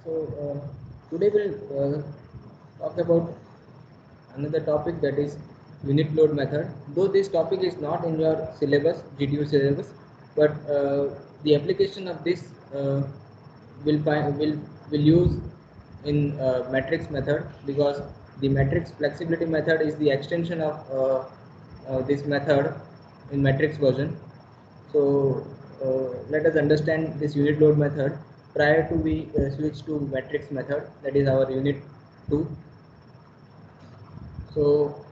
Today we'll talk about another topic, that is unit load method. Though this topic is not in your syllabus, GTU syllabus, but the application of this will use in matrix method, because the matrix flexibility method is the extension of this method in matrix version. So let us understand this unit load method prior to we switch to matrix method, that is our unit 2. So,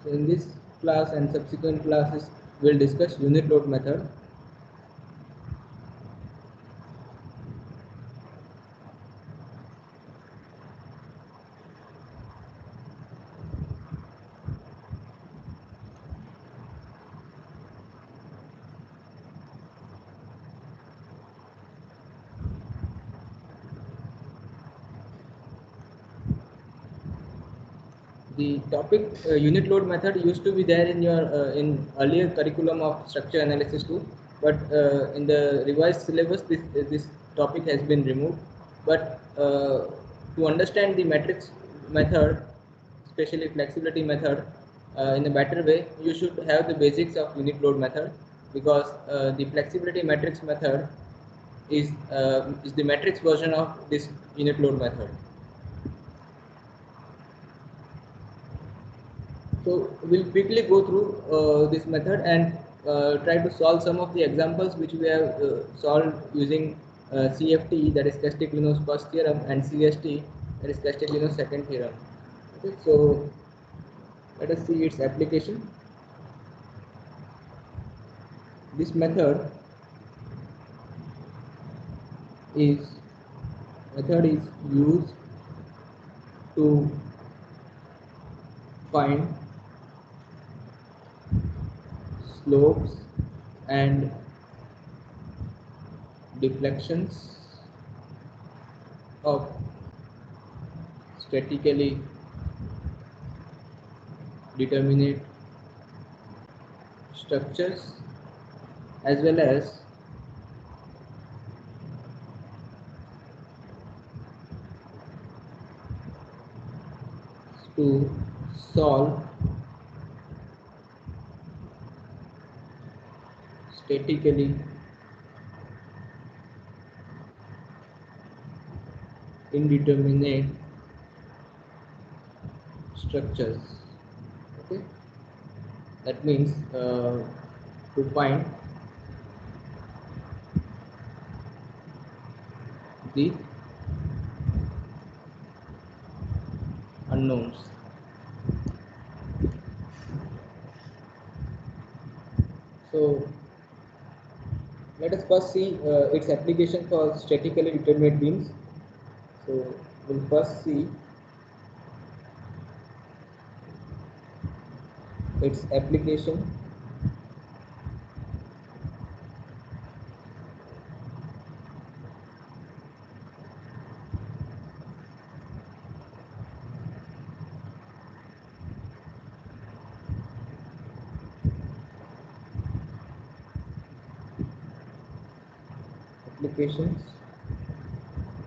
in this class and subsequent classes we'll discuss unit load method. The topic unit load method used to be there in your in earlier curriculum of structure analysis too, but in the revised syllabus this topic has been removed. But to understand the matrix method, especially flexibility method, in a better way, you should have the basics of unit load method, because the flexibility matrix method is the matrix version of this unit load method. So we'll quickly go through this method and try to solve some of the examples which we have solved using CFT, that is Castigliano's first theorem, and CST, that is Castigliano's second theorem. Okay, so let us see its application. This method is used to find slopes and deflections of statically determinate structures, as well as to solve statically indeterminate structures. Okay, that means to find the unknowns. So let us first see its application for statically determinate beams. So we'll first see its application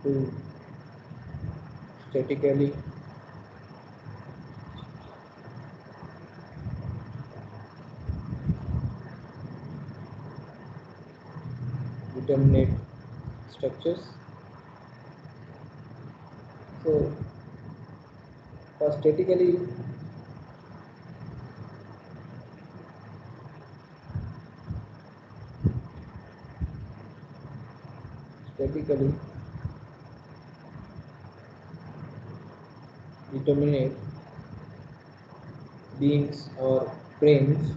to statically determinate structures. So for statically determinate beams or frames,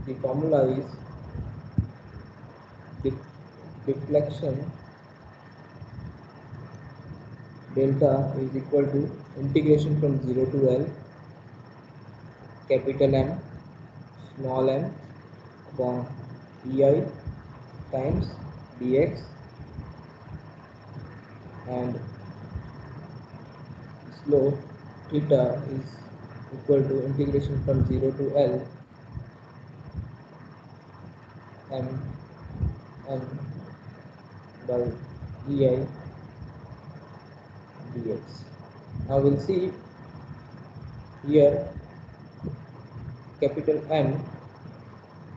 the formula is deflection delta is equal to integration from 0 to L capital M small m upon EI times dx, and slope theta is equal to integration from 0 to L m m by ei dx. Now we'll see here capital M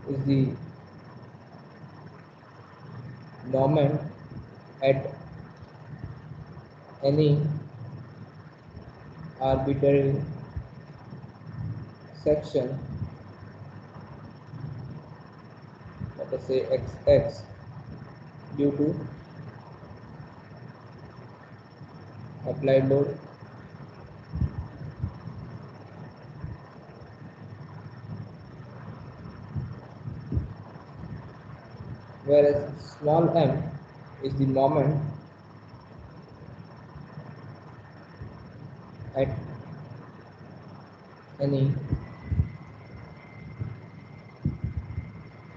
is the moment at any arbitrary section, let us say xx, due to applied load whereas small m is the moment at any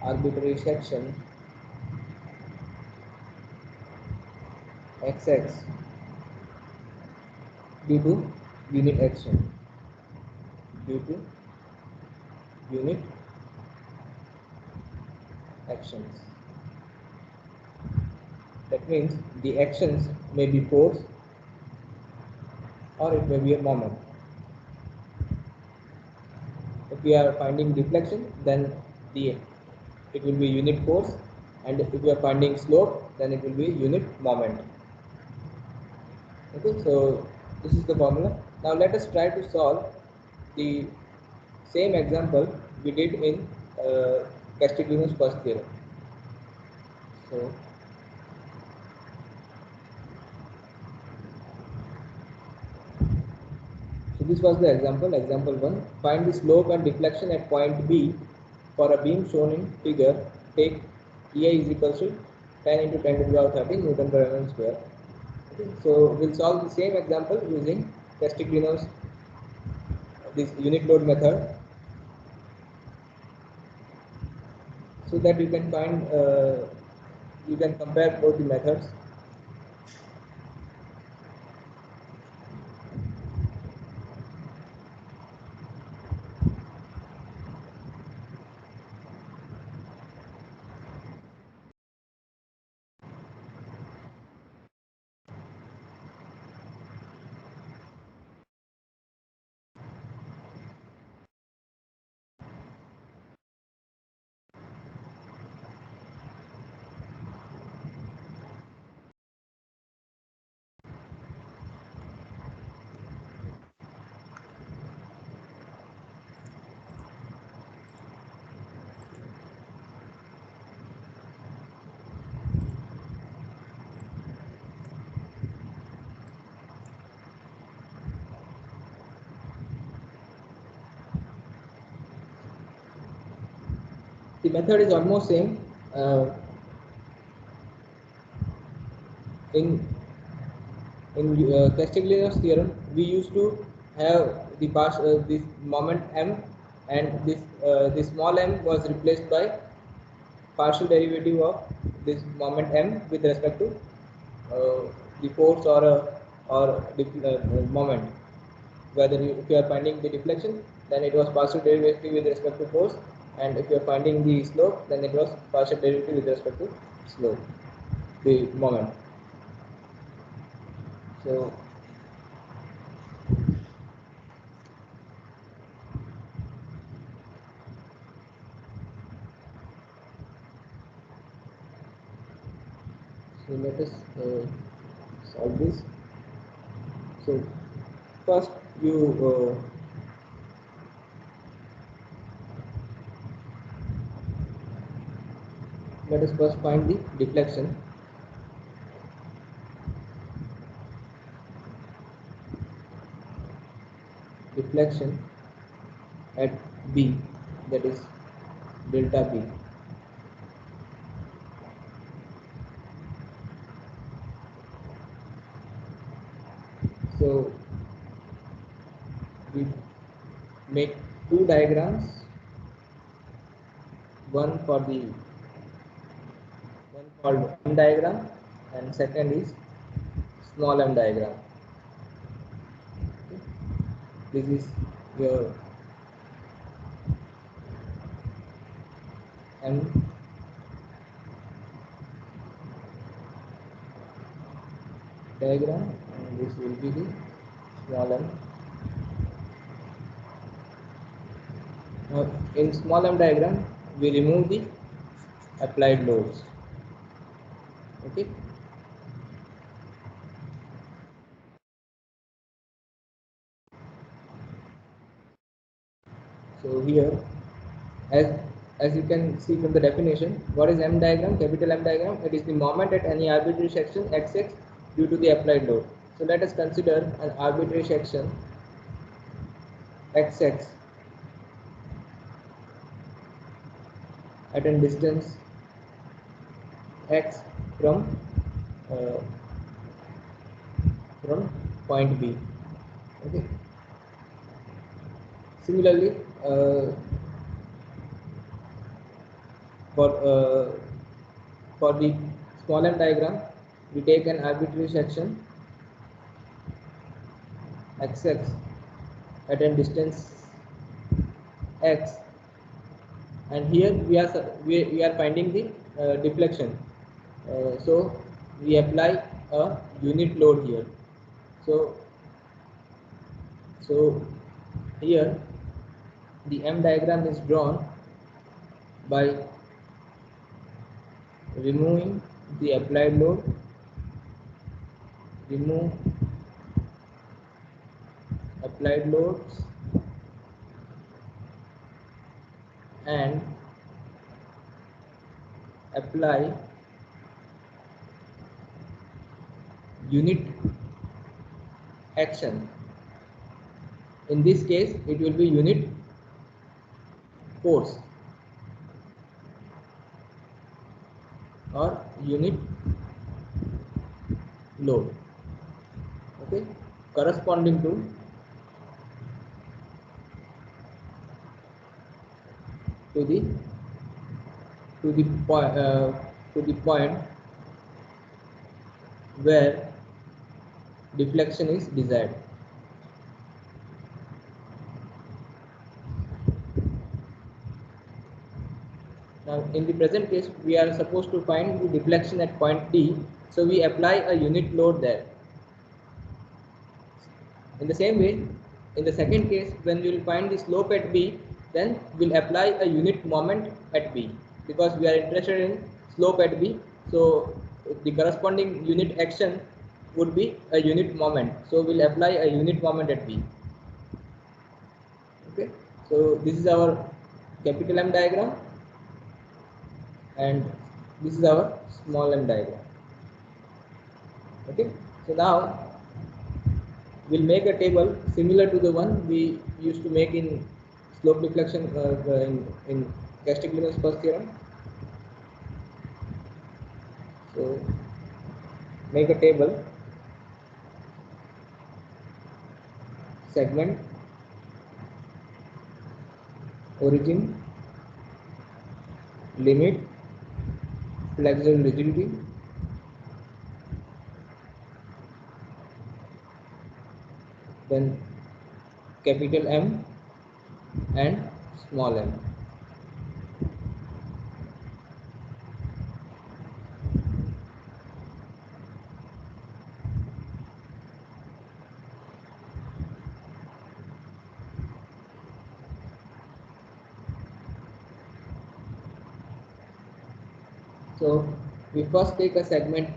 arbitrary section xx due to unit action, due to unit actions. That means the actions may be force or it may be a moment. If we are finding deflection, then it will be unit force, and if we are finding slope, then it will be unit moment. Okay, so this is the formula. Now let us try to solve the same example we did in Castiglione's first theorem. So this was the example, example 1. Find the slope and deflection at point B for a beam shown in figure. Take EI is equals to 10 into 10 to the power 13 Newton per mm square. Okay. So we'll solve the same example using Castiglione's this unit load method, so that you can find you can compare both the methods. The method is almost same. In Castiglione's theorem, we used to have the this moment m, and this small m was replaced by partial derivative of this moment m with respect to the force or moment. Whether if you are finding the deflection, then it was partial derivative with respect to force, and if you are finding the slope, then it was partial derivative with respect to slope, the moment. So let us solve this. So first you let us first find the deflection. Deflection at B, that is delta B. So we make two diagrams, one called M diagram and second is small m diagram. Okay. This is your M diagram, and this will be the small m. Now in small m diagram we remove the applied loads. Okay. So here, as you can see from the definition, what is M diagram? Capital M diagram. It is the moment at any arbitrary section xx due to the applied load. So let us consider an arbitrary section xx at a distance x uh, from point B. Okay. Similarly, for uh, for the small m diagram, we take an arbitrary section xx at a distance x, and here we are finding the deflection. So we apply a unit load here. So here the M diagram is drawn by removing the applied load, remove applied loads, and apply unit action. In this case it will be unit force or unit load. Okay, corresponding to the to the point where deflection is desired. Now in the present case we are supposed to find the deflection at point D, so we apply a unit load there. In the same way, in the second case, when we will find the slope at B, then we'll apply a unit moment at B, because we are interested in slope at B. So the corresponding unit action would be a unit moment. So we'll apply a unit moment at B. Okay. So this is our capital M diagram, and this is our small m diagram. Okay. So now we'll make a table similar to the one we used to make in slope deflection in Castigliano's first theorem. So make a table, segment, origin, limit, flexural rigidity, then capital M and small m. So we first take a segment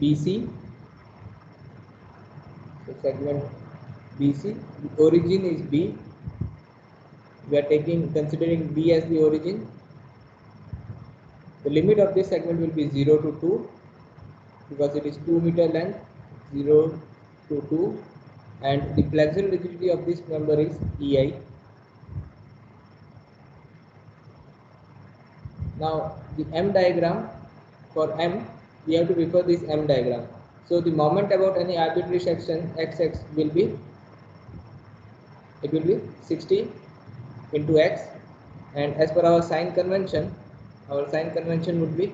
BC. So segment BC, the origin is B. We are considering B as the origin. The limit of this segment will be 0 to 2, because it is 2 meter length, 0 to 2, and the flexural rigidity of this member is EI. Now the M diagram, for M we have to refer this M diagram. So the moment about any arbitrary section XX will be 60 into x, and as per our sign convention would be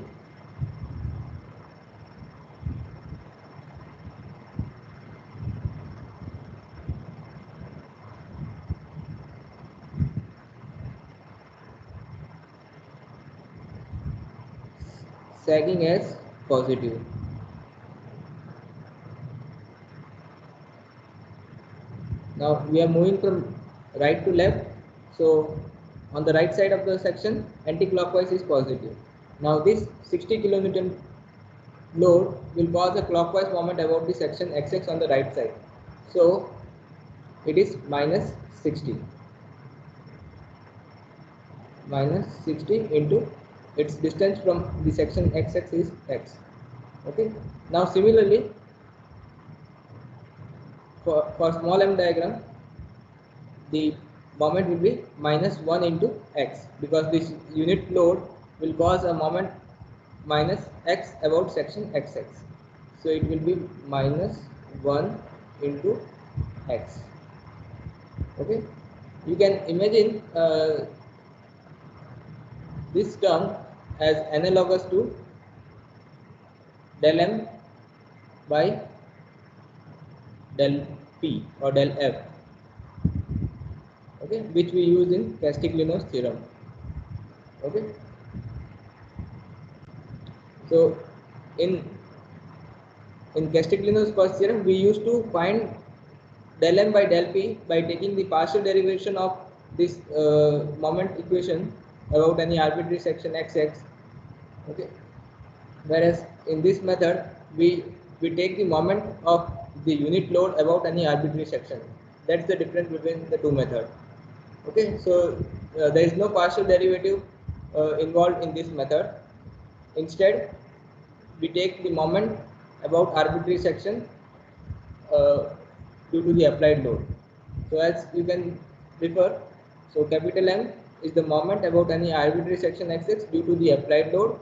sagging as positive. Now we are moving from right to left. So on the right side of the section, anti-clockwise is positive. Now this 60 kilonewton load will cause a clockwise moment about the section XX on the right side. So it is minus 60. Minus 60 into its distance from the section XX is X. Okay. Now similarly, for small m diagram, the moment will be minus 1 into X, because this unit load will cause a moment minus X about section XX. So it will be minus 1 into X. Okay. You can imagine this term as analogous to del m by del p or del f, okay, which we use in Castigliano's theorem. Okay. So in Castigliano's first theorem, we used to find del m by del p by taking the partial derivation of this moment equation about any arbitrary section xx. Okay. Whereas in this method, we take the moment of the unit load about any arbitrary section. That's the difference between the two methods. Okay. So there is no partial derivative involved in this method. Instead, we take the moment about arbitrary section due to the applied load. So as you can refer, so capital M is the moment about any arbitrary section XX due to the applied load.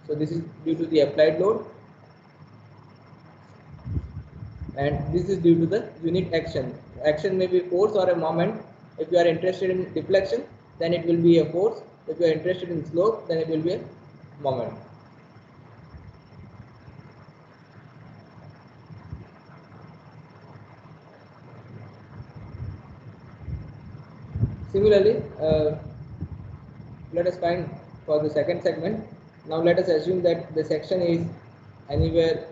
So this is due to the applied load, and this is due to the unit action. Action may be force or a moment. If you are interested in deflection, then it will be a force. If you are interested in slope, then it will be a moment. Similarly, let us find for the second segment. Now let us assume that the section is anywhere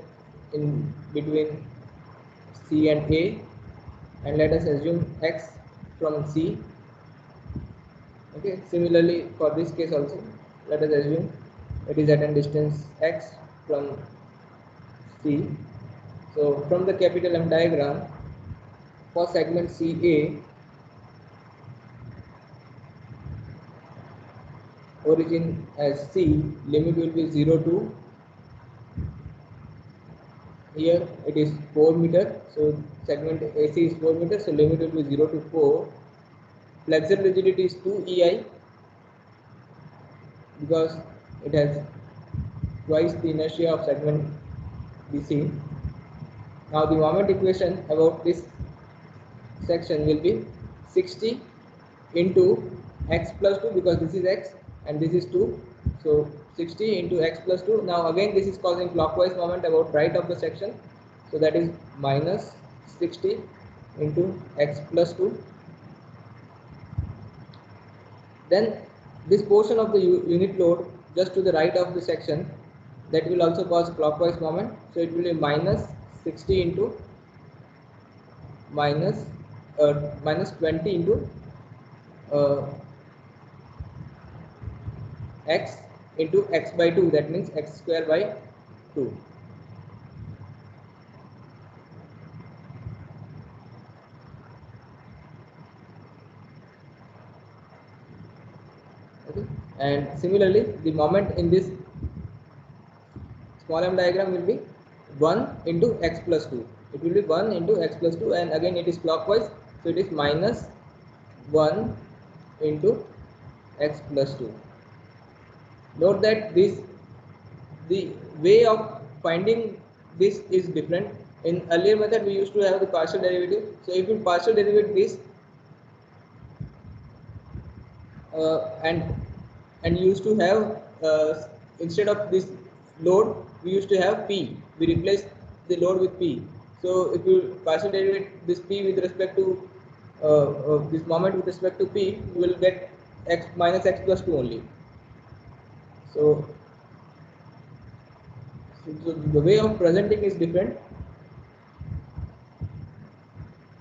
in between C and A, and let us assume X from C. Okay. Similarly, for this case also, let us assume it is at a distance X from C. So from the capital M diagram, for segment CA, origin as C, limit will be 0 to, here it is 4 meter. So segment AC is 4 meters, so limit will be 0 to 4. Flexure rigidity is 2 EI, because it has twice the inertia of segment BC. Now the moment equation about this section will be 60 into x plus 2, because this is x and this is 2. So 60 into x plus 2. Now again this is causing clockwise moment about right of the section. So that is minus 60 into x plus 2. Then this portion of the unit load just to the right of the section, that will also cause clockwise moment. So it will be minus 60 into minus 20 into x into x by 2, that means x square by 2. Okay. And similarly, the moment in this small m diagram will be 1 into x plus 2. It will be 1 into x plus 2, and again it is clockwise, so it is minus 1 into x plus 2. Note that the way of finding this is different. In earlier method, we used to have the partial derivative. So if you partial derivative this and used to have instead of this load, we used to have P. We replace the load with P. So if you partial derivative this P with respect to this moment with respect to P, you will get x minus x plus 2 only. So So the way of presenting is different.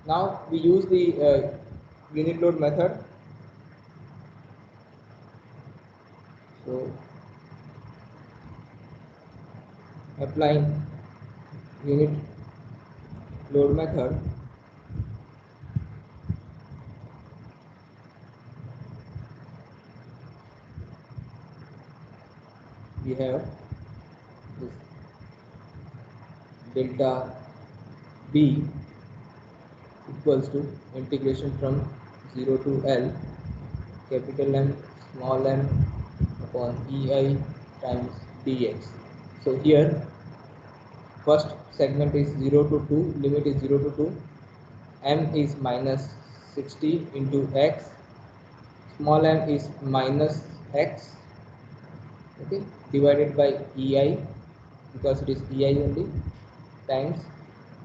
Now we use the unit load method. So applying unit load method, we have this delta B equals to integration from 0 to L capital M small m upon EI times dx. So here first segment is 0 to 2, limit is 0 to 2, m is minus 60 into x, small m is minus x, okay, divided by EI because it is EI only times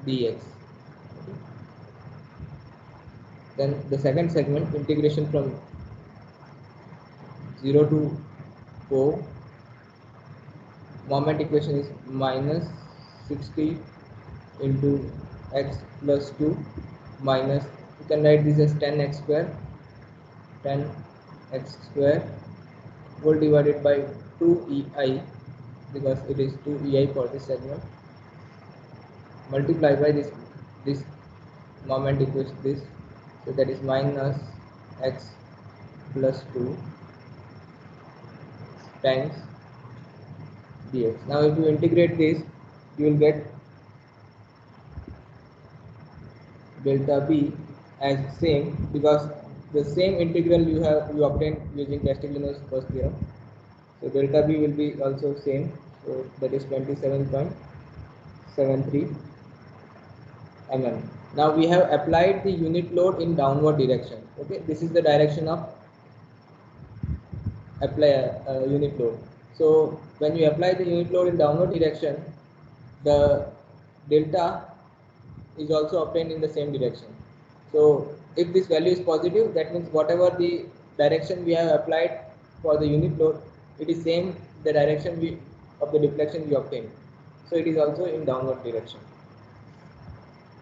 dx. Okay. Then the second segment integration from 0 to 4, moment equation is minus 60 into x plus 2 minus, you can write this as 10x square, 10x square whole divided by 2ei because it is 2ei for this segment, multiply by this moment equals this, so that is minus x plus 2 times dx. Now if you integrate this, you will get delta b as same because the same integral you obtained using Castigliono's first theorem. So delta b will be also same, so that is 27.73 mm. Now we have applied the unit load in downward direction. Okay, this is the direction of apply unit load. So when you apply the unit load in downward direction, the delta is also obtained in the same direction. So if this value is positive, that means whatever the direction we have applied for the unit load, it is same the direction of the deflection we obtained. So it is also in downward direction.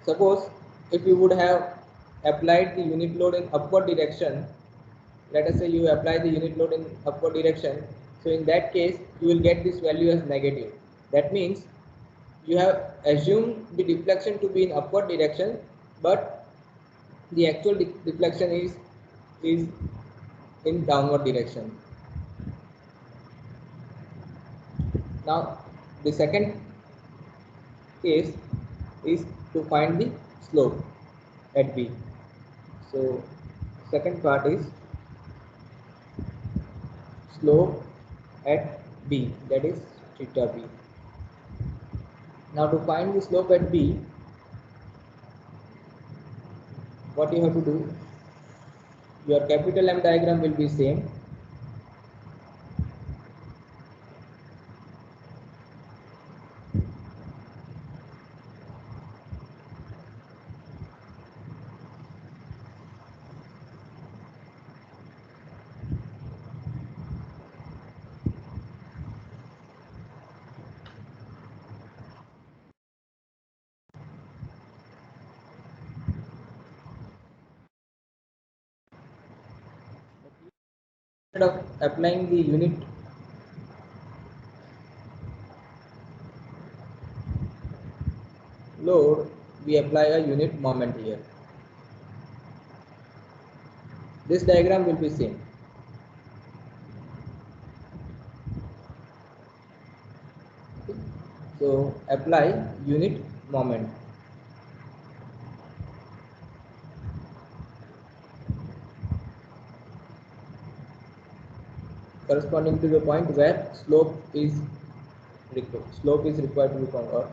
Suppose if you would have applied the unit load in upward direction, let us say you apply the unit load in upward direction, so in that case you will get this value as negative. That means you have assumed the deflection to be in upward direction, but the actual deflection is in downward direction. Now the second case is to find the slope at B. So second part is slope at B, that is theta B. Now to find the slope at B, what you have to do, your capital M diagram will be same. Instead of applying the unit load, we apply a unit moment here. This diagram will be same. So apply unit moment. Corresponding to the point where slope is required to be found, or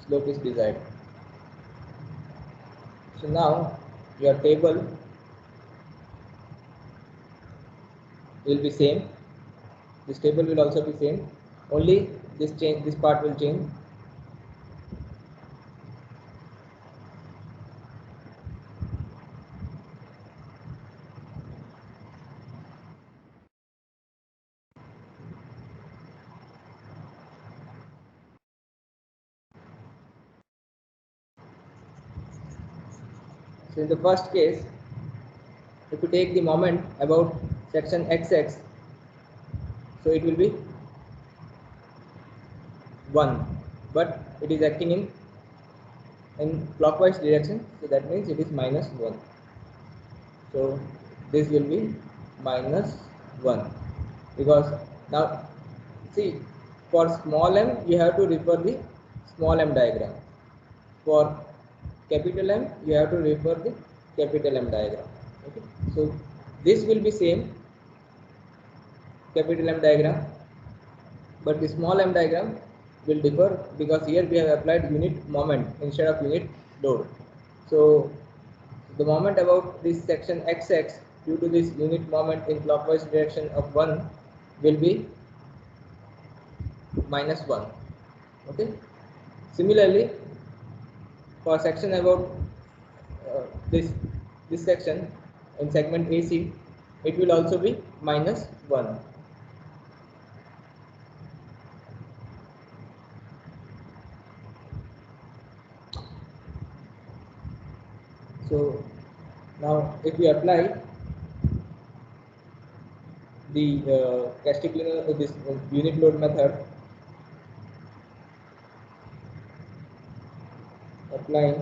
slope is desired. So now your table will be same. This table will also be same. Only this part will change. So in the first case, if you take the moment about section XX, so it will be 1, but it is acting in clockwise direction, so that means it is -1. So this will be -1, because now see, for small m you have to refer the small m diagram, for capital M you have to refer the capital M diagram. Okay, so this will be same capital M diagram, but the small m diagram will differ because here we have applied unit moment instead of unit load. So the moment about this section XX due to this unit moment in clockwise direction of 1 will be -1. Okay. Similarly, for section about this section in segment AC, it will also be -1. So now if we apply the Castiglione this unit load method, applying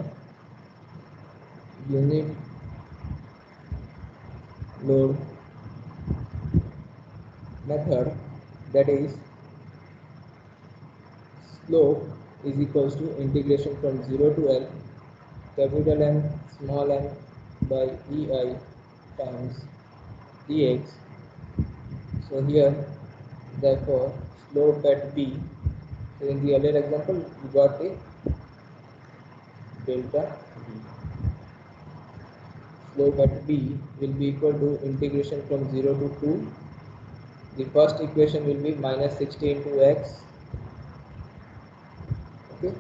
unit load method, that is slope is equals to integration from 0 to L capital M small m by EI times dx. So here therefore slope at B, so in the earlier example we got the delta B. Slope at B will be equal to integration from 0 to 2. The first equation will be -60 into x, okay,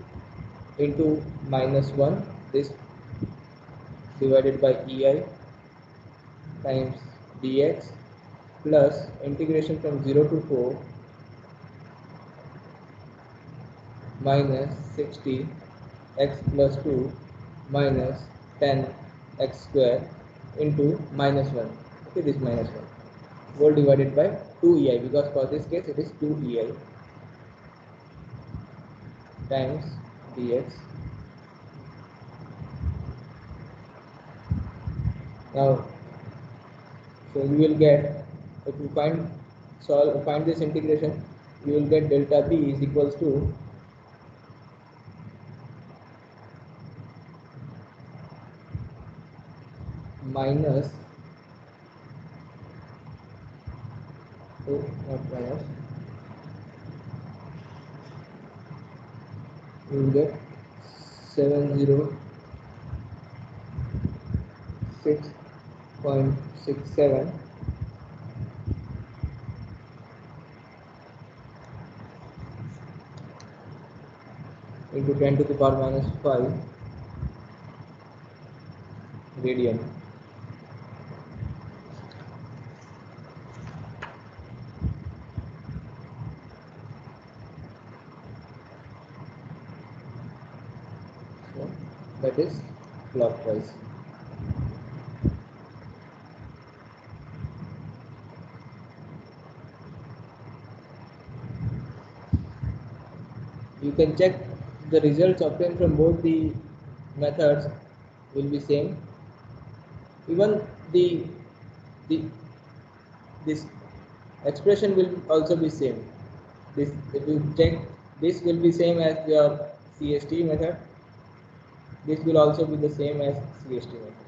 into -1, this divided by EI times dx, plus integration from 0 to 4 minus 60 x plus 2 minus 10 x square into -1, okay, this -1 whole divided by 2 EI, because for this case it is 2 EI times dx. Now, so you will get, if you find this integration, you will get delta B is equals to minus, oh, not minus, you will get 706.67 into 10 to the power minus 5 radian. So that is clockwise. You can check the results obtained from both the methods will be same. Even this expression will also be same. This, if you check, this will be same as your CST method. This will also be the same as CST method.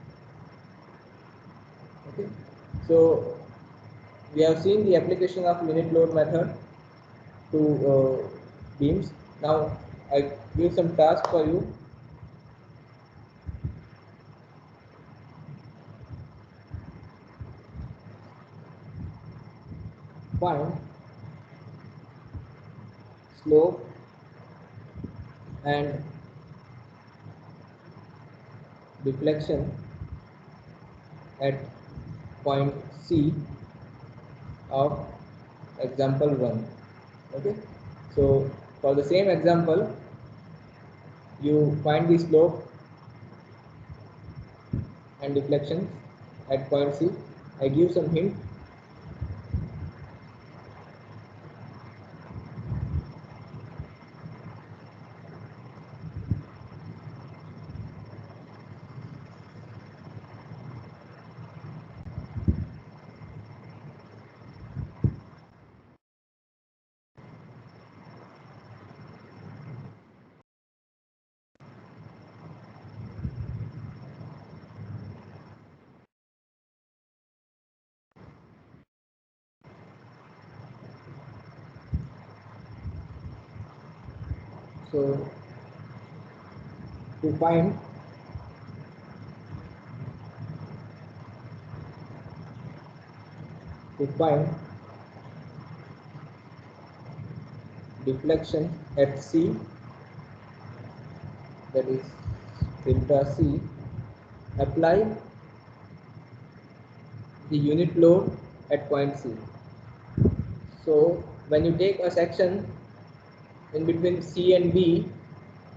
Okay. So we have seen the application of unit load method to beams. Now I give some task for you. Find slope and deflection at point C of example 1. Okay. So for the same example, you find the slope and deflections at point C. I give some hint. So to find deflection at C, that is delta C, apply the unit load at point C. So when you take a section in between C and B,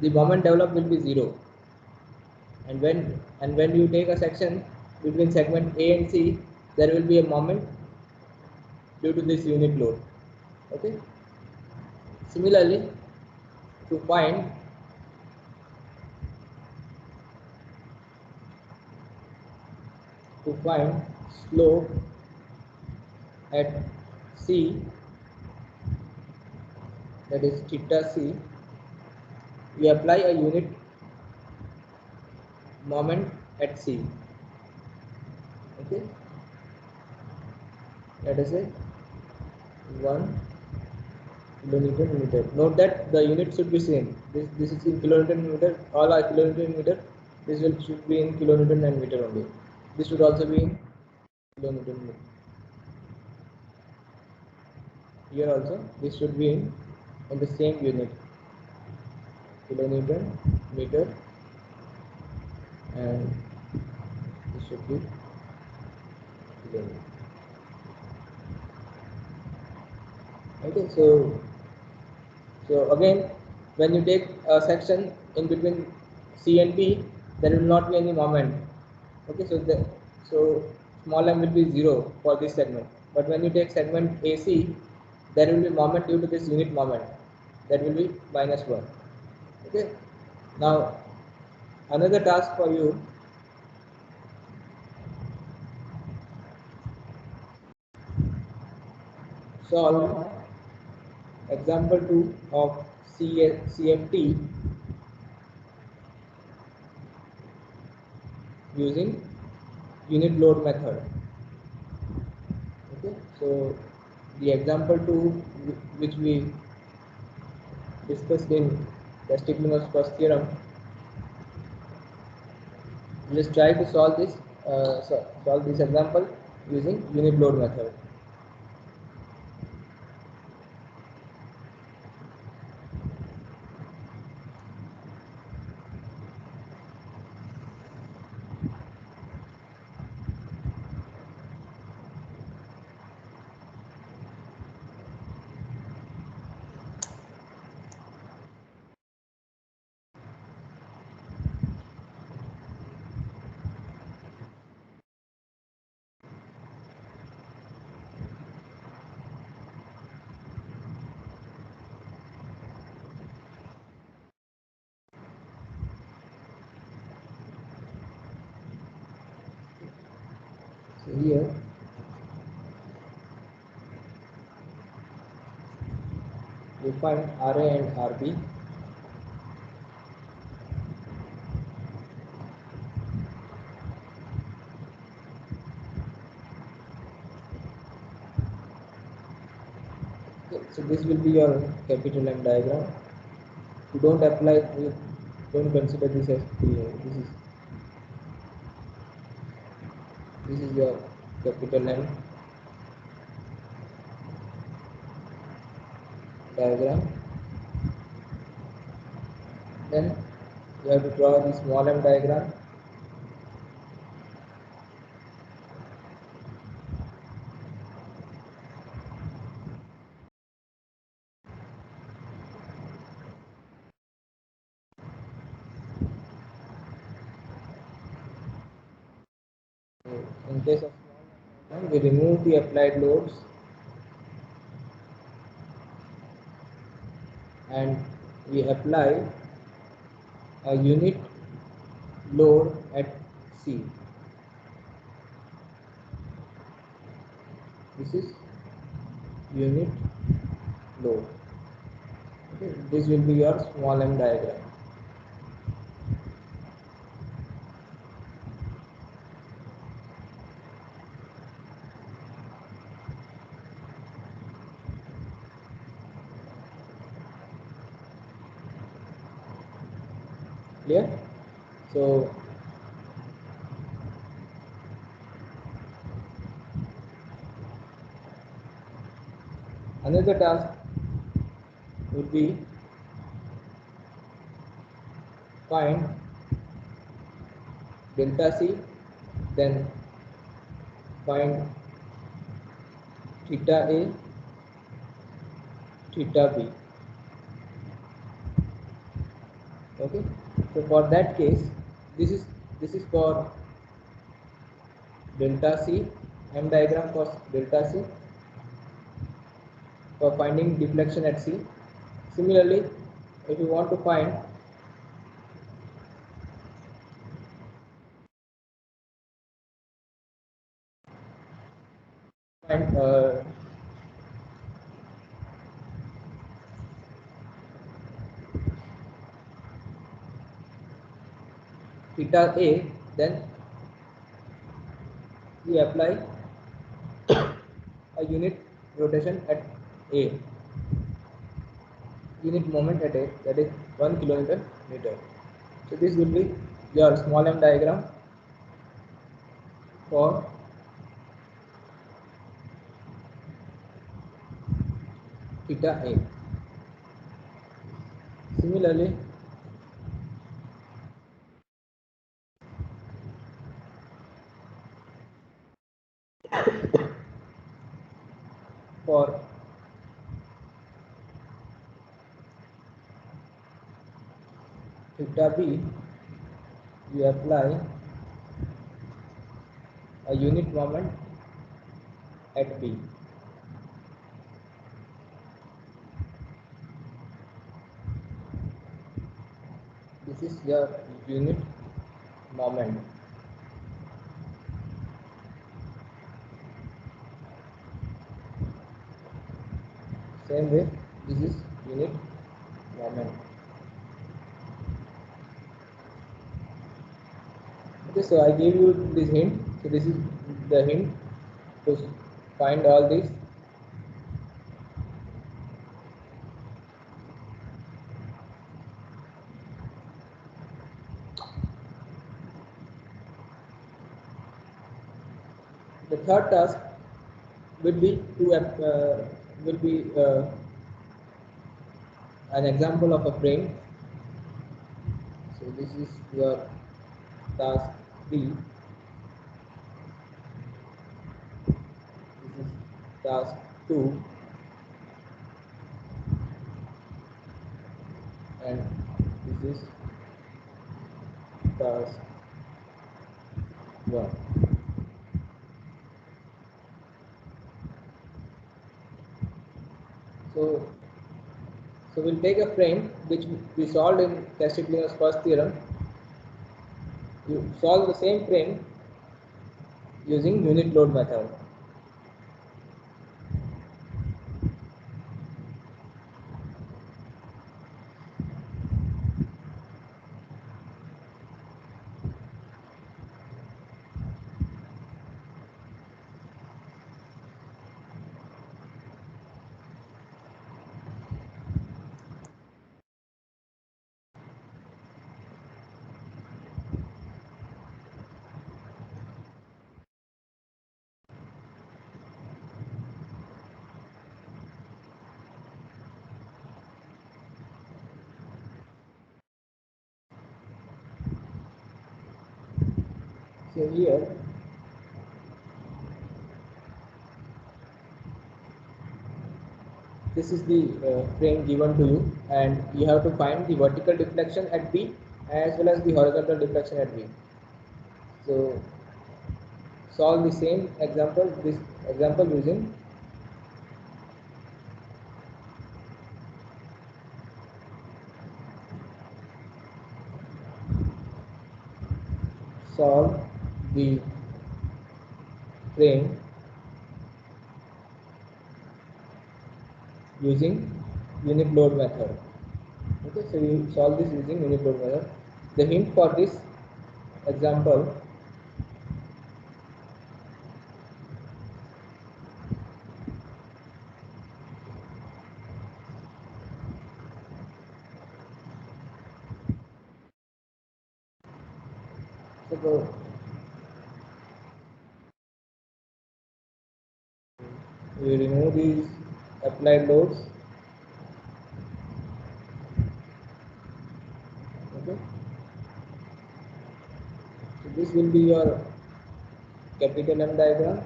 the moment developed will be 0. And when you take a section between segment A and C, there will be a moment due to this unit load. Okay. Similarly, to find slope at C, that is theta C, we apply a unit moment at C. Okay, let us say 1 kilonewton meter. Note that the unit should be same. This is in kilonewton meter. All are kilonewton meter. This should be in kilonewton and meter only. This should also be in kilonewton meter. Here also this should be in the same unit, kilonewton meter, and this should be kilonewton. Okay, so again, when you take a section in between C and B, there will not be any moment. Okay, so small m will be 0 for this segment. But when you take segment AC, there will be moment due to this unit moment. That will be -1. Okay. Now another task for you. Solve example 2 of CFT using unit load method. Okay, so the example 2 which we discussed in Castiglione's first theorem, let's try to solve this example using unit load method. So here we find RA and RB. Okay, so this will be your capital M diagram. You don't apply, you don't consider this as this is your capital M diagram. Then you have to draw the small m diagram. in case of small m, we remove the applied loads and we apply a unit load at C. This is unit load. Okay, this will be your small m diagram. Clear? So another task would be find delta C, then find theta A, theta B. Okay, so for that case, this is for delta C, M diagram for delta C for finding deflection at C. Similarly, if you want to find theta A, then we apply a unit rotation at A, unit moment at A, that is 1 kilometer meter. So this will be your small m diagram for theta A. Similarly, for theta B, we apply a unit moment at B. This is your unit moment. Same way, this is unit moment. Okay, so I gave you this hint. So this is the hint to find all these. The third task will be an example of a frame. So this is your task 3. This is task 2, and this is task 1. So we'll take a frame which we solved in Castiglione's first theorem. You solve the same frame using unit load method. So here this is the frame given to you, and you have to find the vertical deflection at B as well as the horizontal deflection at B. So solve the same example, this example using solve the frame using unit load method. Okay, so we solve this using unit load method. The hint for this example, so we remove these applied loads. Okay, so this will be your capital M diagram.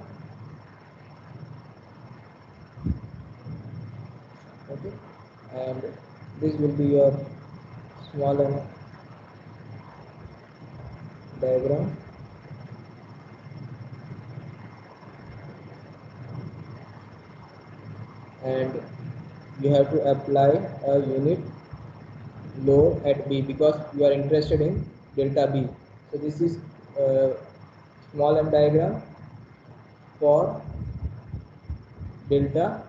Okay, and this will be your small M diagram. And you have to apply a unit load at B because you are interested in delta B. So this is small m diagram for delta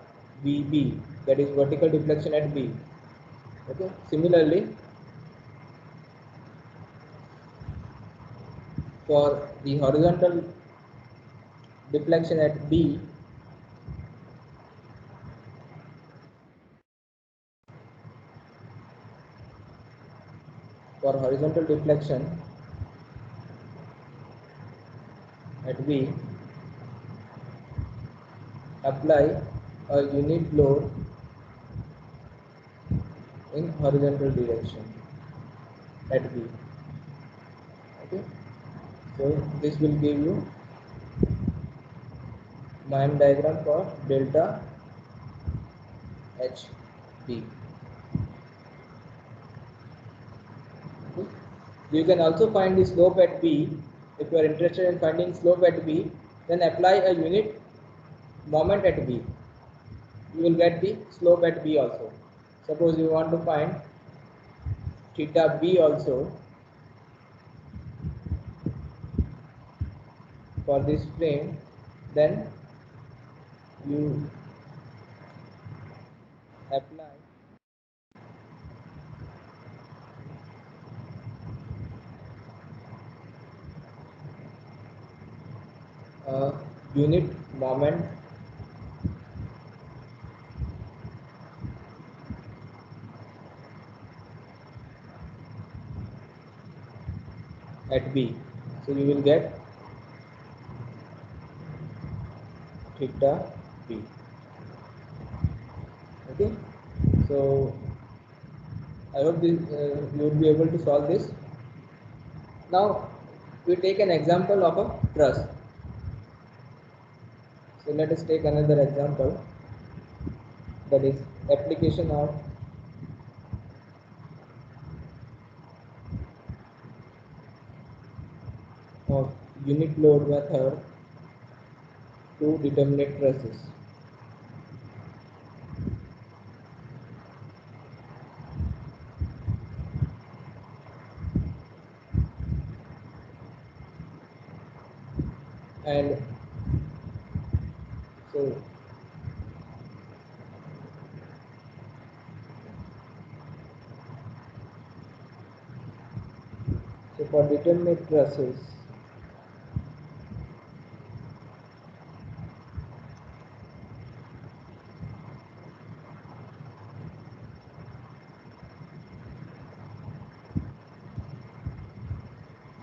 VB, that is vertical deflection at B. Okay. Similarly, for the horizontal deflection at B, for horizontal deflection at B, apply a unit load in horizontal direction at B. Okay, so this will give you MIME diagram for delta HB. Okay. You can also find the slope at B. If you are interested in finding slope at B, then apply a unit moment at B. You will get the slope at B also. Suppose you want to find theta B also for this frame, then you apply a unit moment at B. So you will get theta B. Okay. So I hope this, you will be able to solve this. Now we take an example of a truss. So let us take another example, that is application of unit load method to determinate trusses. And so for determinate trusses,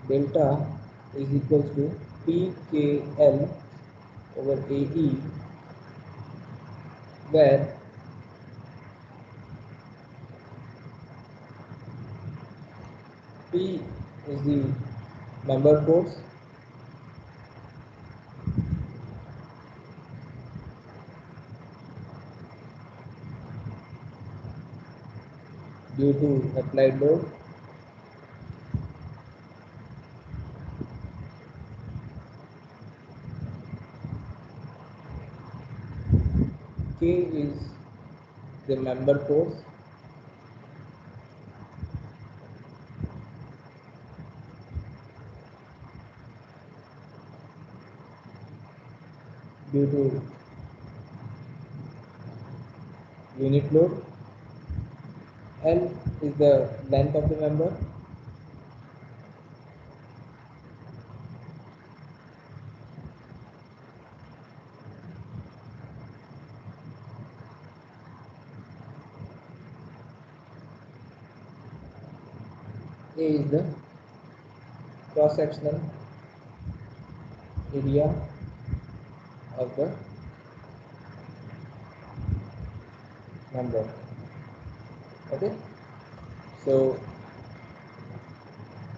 delta is equals to PKL over AE, where P is the member force, due to applied load, K is the member force. Due to unit load. L is the length of the member. A is the cross-sectional area of the member. Okay. So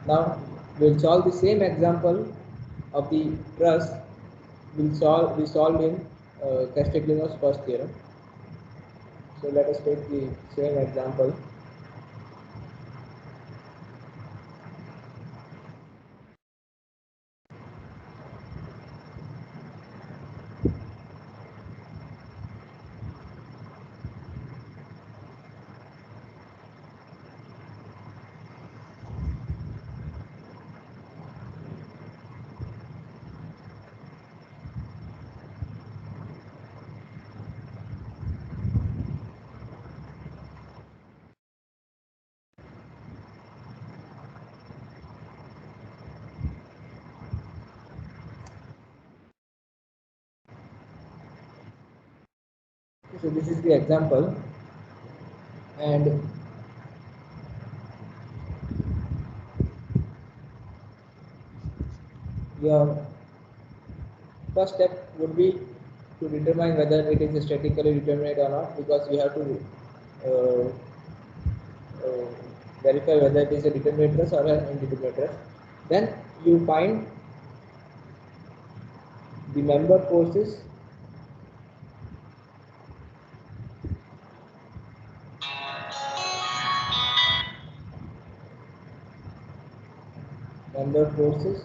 now we'll solve the same example of the truss. We solved in Castigliono's first theorem. So let us take the same example. So this is the example, and your first step would be to determine whether it is statically determinate or not, because you have to uh, uh, verify whether it is a determinate truss or an indeterminate truss. Then you find the member forces member forces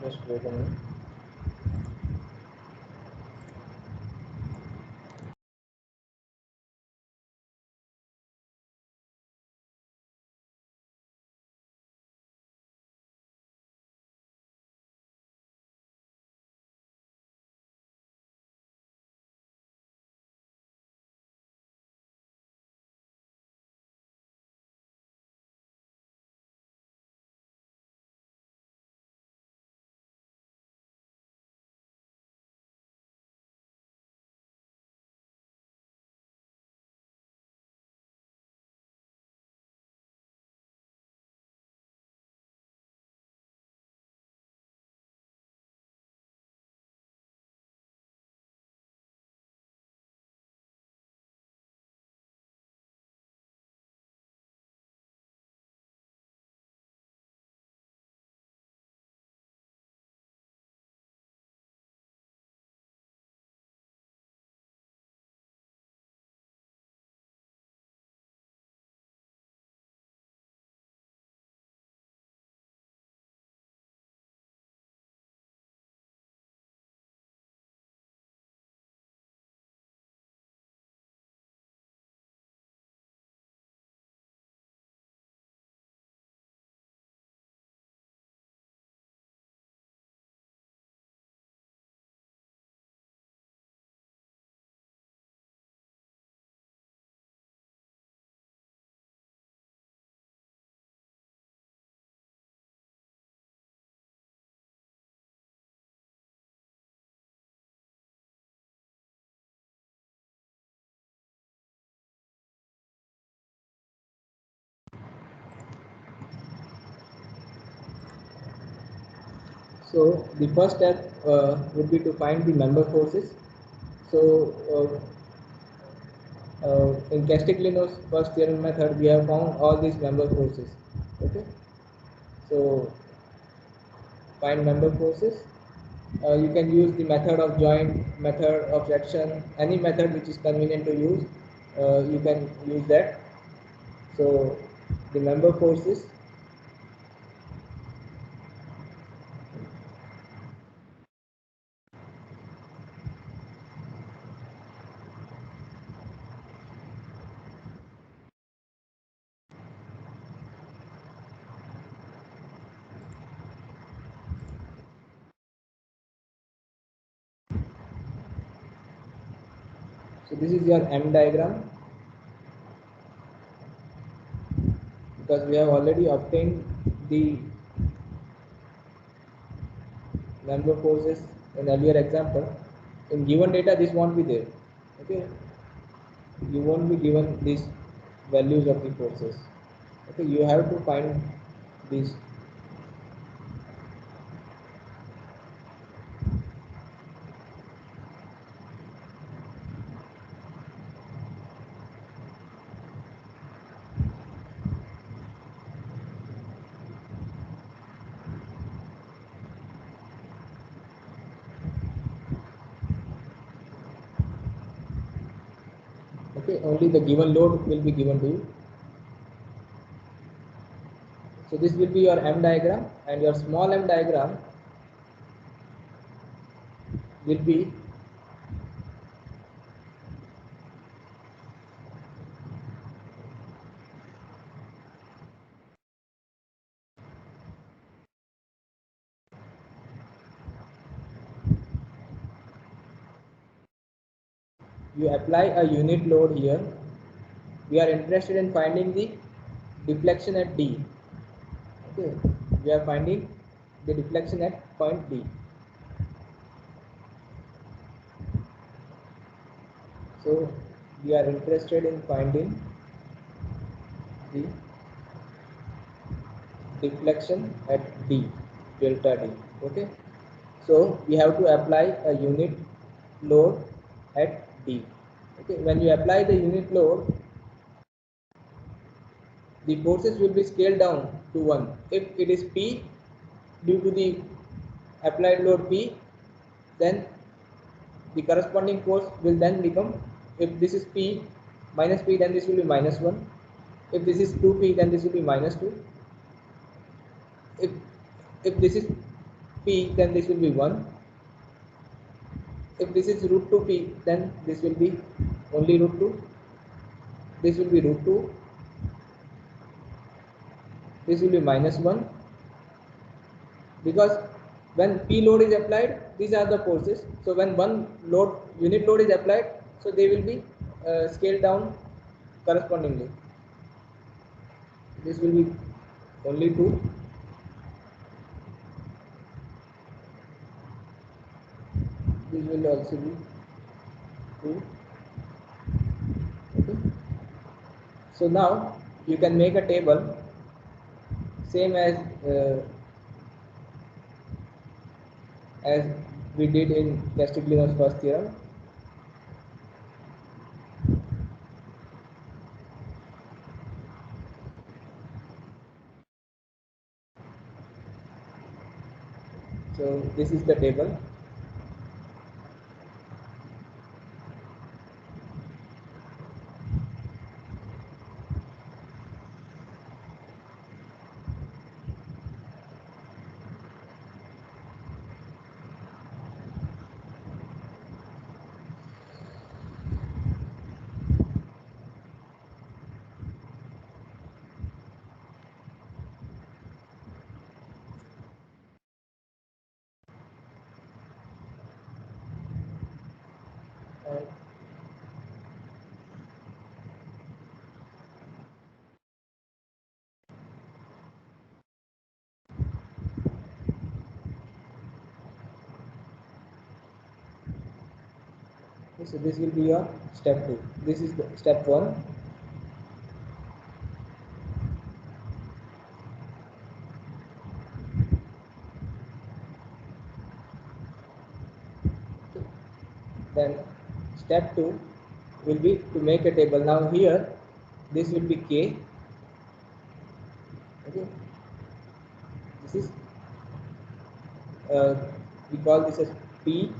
just wait a minute. So the first step would be to find the member forces. So in Castigliono's first theorem method, we have found all these member forces. Okay. So find member forces. You can use the method of joint, method of section, any method which is convenient to use. You can use that. So the member forces So this is your M diagram, because we have already obtained the number of forces in earlier example. In given data, this won't be there. Okay, you won't be given these values of the forces. Okay, you have to find these. Okay, only the given load will be given to you. So this will be your M diagram, and your small m diagram will be you apply a unit load here. We are interested in finding the deflection at D. Okay, we are finding the deflection at point D. So we are interested in finding the deflection at D, delta D. Okay, so we have to apply a unit load at D. Okay, when you apply the unit load, the forces will be scaled down to 1. If it is P due to the applied load P, then the corresponding force will then become, if this is P minus P, then this will be minus 1. If this is 2P, then this will be minus 2. If this is P, then this will be 1. If this is root 2P, then this will be only root 2. This will be root 2. This will be minus 1. Because when P load is applied, these are the forces. So when one unit load is applied, so they will be scaled down correspondingly. This will be only 2. This will also be 2. Okay. So now you can make a table same as we did in Castiglione's first theorem. So this is the table. So this will be your step 2. This is the step 1. Then step 2 will be to make a table. Now here this will be K. Okay. This is we call this as P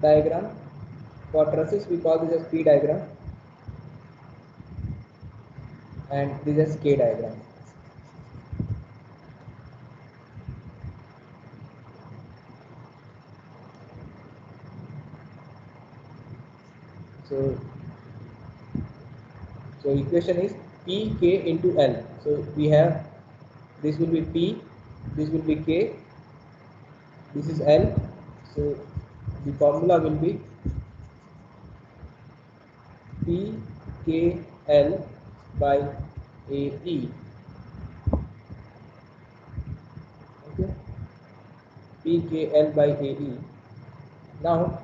diagram. For trusses we call this as P diagram, and this is K diagram. So equation is P K into L. So we have, this will be P, this will be K, this is L. So the formula will be PKL by AE. Okay, PKL by AE. Now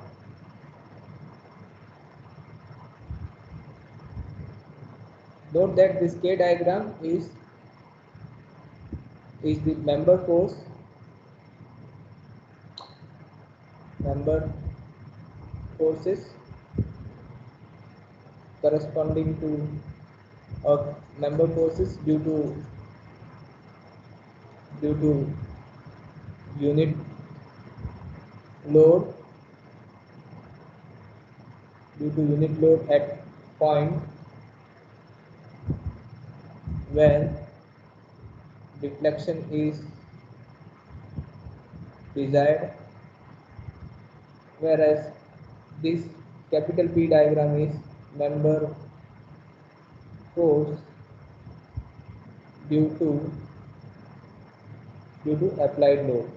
note that this K diagram is the member forces corresponding to member forces due to unit load at point where deflection is desired, whereas this capital P diagram is member force due to applied load.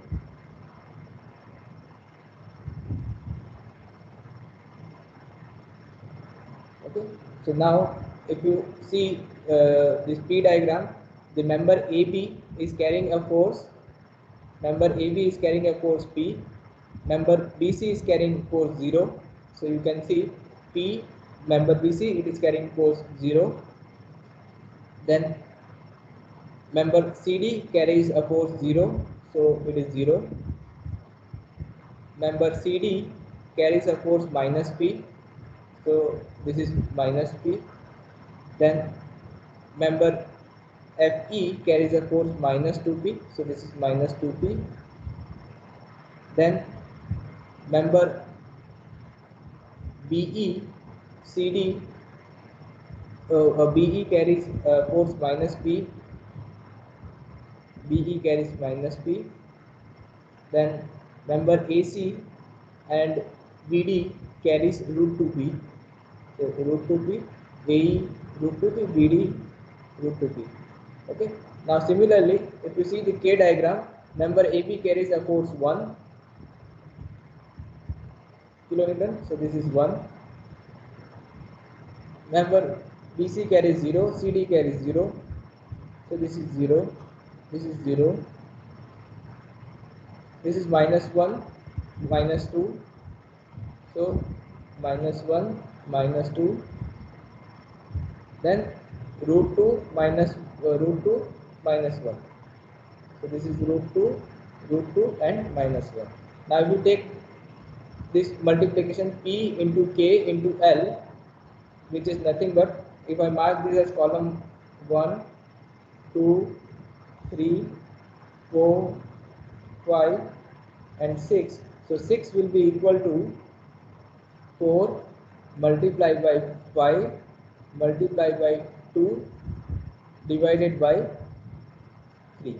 Okay, so now if you see this P diagram, the member AB is carrying a force. Member AB is carrying a force P. Member BC is carrying force 0. So you can see P, member BC, it is carrying force 0. Then member CD carries a force 0. So it is 0. Member CD carries a force minus P. So this is minus P. Then member FE carries a force minus 2P. So this is minus 2P. Then member BE CD BE carries force minus P. BE carries minus P. Then member AC and VD carries root 2P. So root 2P, AE root 2P, VD root 2P. Okay. Now similarly, if you see the K diagram, member AB carries a force 1 kilonewton. So this is 1. Member BC carries 0, CD carries 0. So this is 0. This is 0. This is minus 1, minus 2. So minus 1, minus 2. Then root 2 minus root 2 minus 1. So this is root 2 and minus 1. Now if you take this multiplication P into K into L, which is nothing but, if I mark this as column 1, 2, 3, 4, 5 and 6. So 6 will be equal to 4 multiplied by 5 multiplied by 2 divided by 3.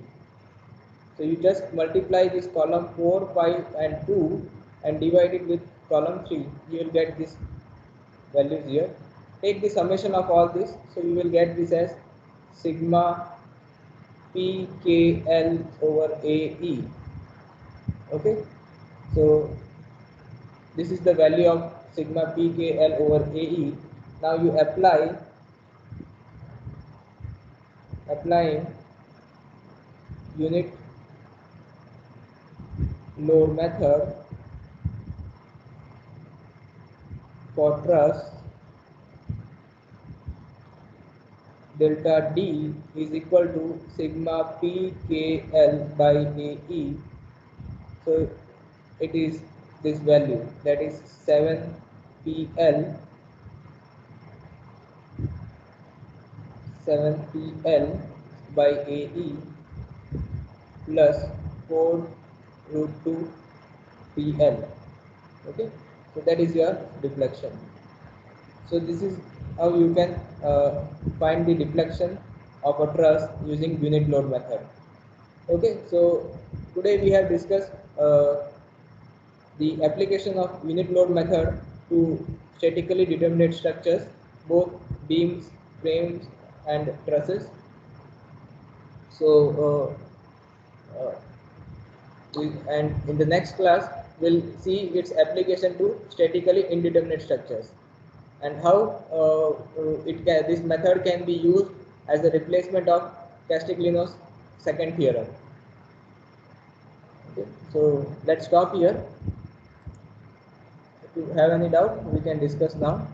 So you just multiply this column 4, 5 and 2 and divide it with column 3. You will get this values here. Take the summation of all this. So you will get this as sigma PKL over AE. Okay. So this is the value of sigma PKL over AE. Now you applying unit load method for truss, delta D is equal to sigma PKL by AE. So it is this value, that is 7PL by AE plus 4 root 2 PL. Okay, so that is your deflection. So this is how you can find the deflection of a truss using unit load method. Okay, so today we have discussed the application of unit load method to statically determinate structures, both beams, frames and trusses. So and in the next class we'll see its application to statically indeterminate structures. and how this method can be used as a replacement of Castiglione's second theorem. Okay, so let's stop here. If you have any doubt, we can discuss now.